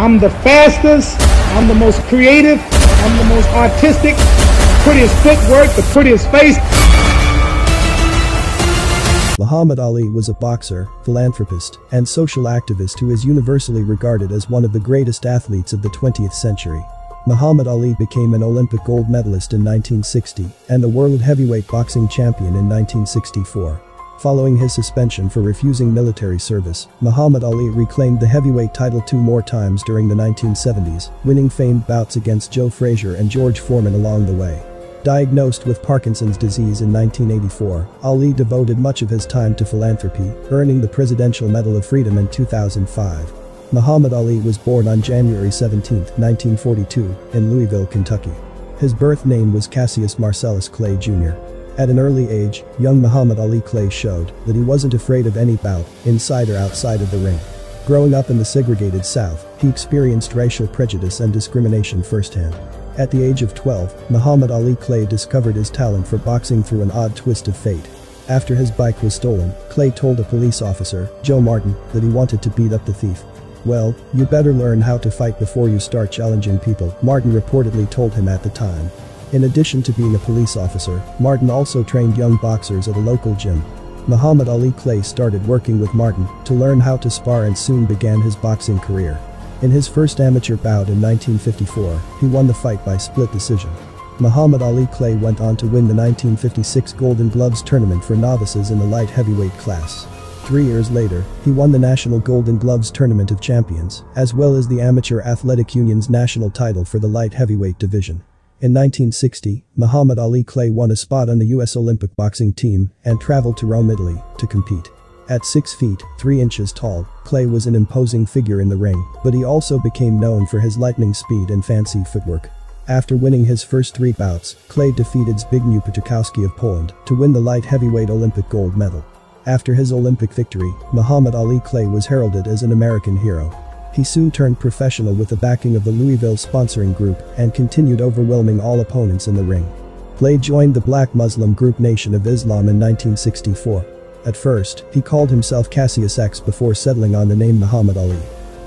I'm the fastest, I'm the most creative, I'm the most artistic, prettiest footwork, the prettiest face. Muhammad Ali was a boxer, philanthropist, and social activist who is universally regarded as one of the greatest athletes of the 20th century. Muhammad Ali became an Olympic gold medalist in 1960 and the world heavyweight boxing champion in 1964. Following his suspension for refusing military service, Muhammad Ali reclaimed the heavyweight title 2 more times during the 1970s, winning famed bouts against Joe Frazier and George Foreman along the way. Diagnosed with Parkinson's disease in 1984, Ali devoted much of his time to philanthropy, earning the Presidential Medal of Freedom in 2005. Muhammad Ali was born on January 17, 1942, in Louisville, Kentucky. His birth name was Cassius Marcellus Clay Jr. At an early age, young Muhammad Ali Clay showed that he wasn't afraid of any bout, inside or outside of the ring. Growing up in the segregated South, he experienced racial prejudice and discrimination firsthand. At the age of 12, Muhammad Ali Clay discovered his talent for boxing through an odd twist of fate. After his bike was stolen, Clay told a police officer, Joe Martin, that he wanted to beat up the thief. "Well, you better learn how to fight before you start challenging people," Martin reportedly told him at the time. In addition to being a police officer, Martin also trained young boxers at a local gym. Muhammad Ali Clay started working with Martin to learn how to spar and soon began his boxing career. In his first amateur bout in 1954, he won the fight by split decision. Muhammad Ali Clay went on to win the 1956 Golden Gloves tournament for novices in the light heavyweight class. 3 years later, he won the National Golden Gloves Tournament of Champions, as well as the Amateur Athletic Union's national title for the light heavyweight division. In 1960, Muhammad Ali Clay won a spot on the U.S. Olympic boxing team and traveled to Rome, Italy, to compete. At 6 feet, 3 inches tall, Clay was an imposing figure in the ring, but he also became known for his lightning speed and fancy footwork. After winning his first 3 bouts, Clay defeated Zbigniew Piotrkowski of Poland to win the light heavyweight Olympic gold medal. After his Olympic victory, Muhammad Ali Clay was heralded as an American hero. He soon turned professional with the backing of the Louisville sponsoring group and continued overwhelming all opponents in the ring. Clay joined the black Muslim group Nation of Islam in 1964. At first, he called himself Cassius X before settling on the name Muhammad Ali.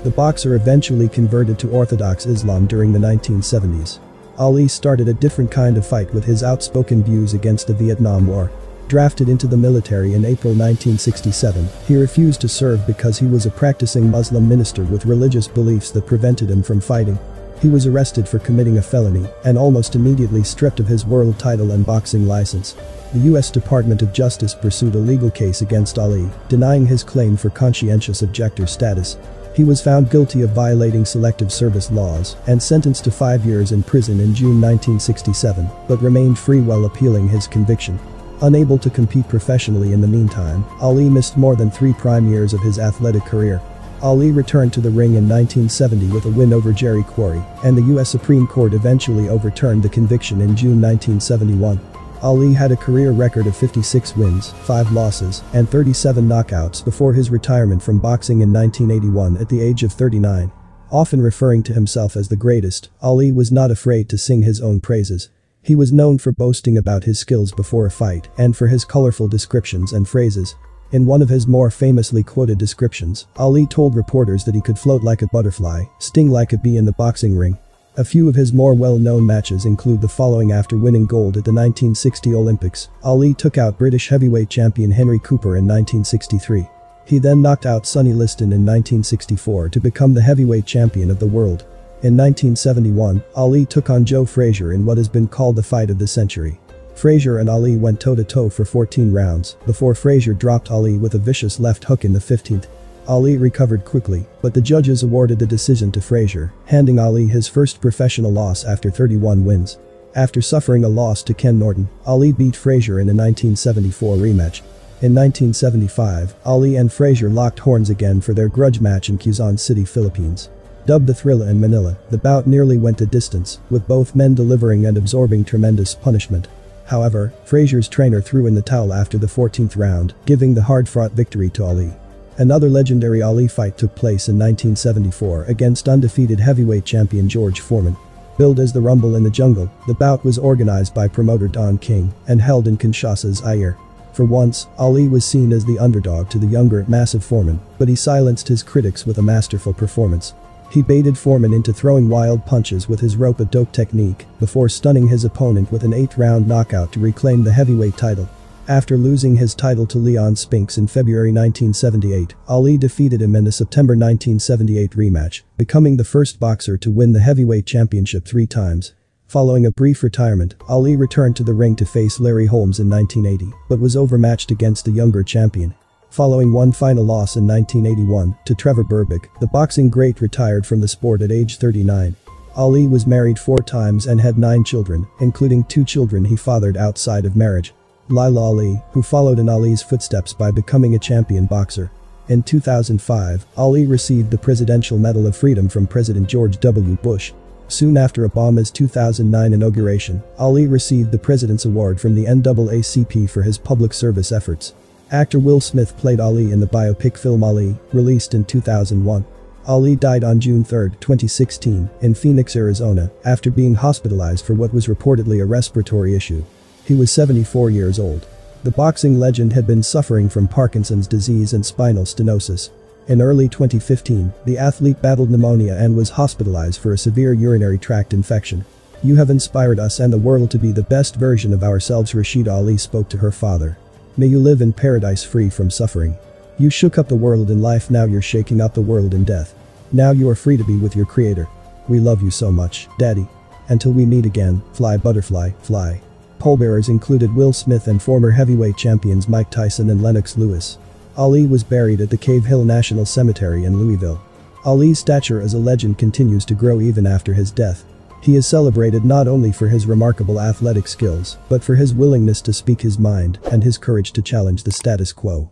The boxer eventually converted to Orthodox Islam during the 1970s. Ali started a different kind of fight with his outspoken views against the Vietnam War. Drafted into the military in April 1967, he refused to serve because he was a practicing Muslim minister with religious beliefs that prevented him from fighting. He was arrested for committing a felony and almost immediately stripped of his world title and boxing license. The U.S. Department of Justice pursued a legal case against Ali, denying his claim for conscientious objector status. He was found guilty of violating selective service laws and sentenced to 5 years in prison in June 1967, but remained free while appealing his conviction. Unable to compete professionally in the meantime, Ali missed more than 3 prime years of his athletic career. Ali returned to the ring in 1970 with a win over Jerry Quarry, and the U.S. Supreme Court eventually overturned the conviction in June 1971. Ali had a career record of 56 wins, 5 losses, and 37 knockouts before his retirement from boxing in 1981 at the age of 39. Often referring to himself as the greatest, Ali was not afraid to sing his own praises. He was known for boasting about his skills before a fight and for his colorful descriptions and phrases. In one of his more famously quoted descriptions, Ali told reporters that he could float like a butterfly, sting like a bee in the boxing ring. A few of his more well-known matches include the following. After winning gold at the 1960 Olympics, Ali took out British heavyweight champion Henry Cooper in 1963. He then knocked out Sonny Liston in 1964 to become the heavyweight champion of the world. In 1971, Ali took on Joe Frazier in what has been called the fight of the century. Frazier and Ali went toe-to-toe for 14 rounds before Frazier dropped Ali with a vicious left hook in the 15th. Ali recovered quickly, but the judges awarded the decision to Frazier, handing Ali his first professional loss after 31 wins. After suffering a loss to Ken Norton, Ali beat Frazier in a 1974 rematch. In 1975, Ali and Frazier locked horns again for their grudge match in Quezon City, Philippines. Dubbed the Thrilla in Manila, the bout nearly went the distance, with both men delivering and absorbing tremendous punishment. However, Frazier's trainer threw in the towel after the 14th round, giving the hard-fought victory to Ali. Another legendary Ali fight took place in 1974 against undefeated heavyweight champion George Foreman. Billed as the Rumble in the Jungle, the bout was organized by promoter Don King and held in Kinshasa's Ayer. For once, Ali was seen as the underdog to the younger, massive Foreman, but he silenced his critics with a masterful performance. He baited Foreman into throwing wild punches with his rope-a-dope technique before stunning his opponent with an 8-round knockout to reclaim the heavyweight title. After losing his title to Leon Spinks in February 1978, Ali defeated him in a September 1978 rematch, becoming the first boxer to win the heavyweight championship 3 times. Following a brief retirement, Ali returned to the ring to face Larry Holmes in 1980, but was overmatched against the younger champion. Following one final loss in 1981 to Trevor Berbick, the boxing great retired from the sport at age 39. Ali was married 4 times and had 9 children, including 2 children he fathered outside of marriage. Laila Ali, who followed in Ali's footsteps by becoming a champion boxer. In 2005, Ali received the Presidential Medal of Freedom from President George W. Bush. Soon after Obama's 2009 inauguration, Ali received the President's Award from the NAACP for his public service efforts. Actor Will Smith played Ali in the biopic film Ali, released in 2001. Ali died on June 3, 2016, in Phoenix, Arizona, after being hospitalized for what was reportedly a respiratory issue. He was 74 years old. The boxing legend had been suffering from Parkinson's disease and spinal stenosis. In early 2015, the athlete battled pneumonia and was hospitalized for a severe urinary tract infection. "You have inspired us and the world to be the best version of ourselves," Rashida Ali spoke to her father. "May you live in paradise free from suffering. You shook up the world in life, now you're shaking up the world in death. Now you are free to be with your creator. We love you so much, Daddy. Until we meet again, fly butterfly, fly." Pallbearers included Will Smith and former heavyweight champions Mike Tyson and Lennox Lewis. Ali was buried at the Cave Hill National Cemetery in Louisville. Ali's stature as a legend continues to grow even after his death. He is celebrated not only for his remarkable athletic skills, but for his willingness to speak his mind and his courage to challenge the status quo.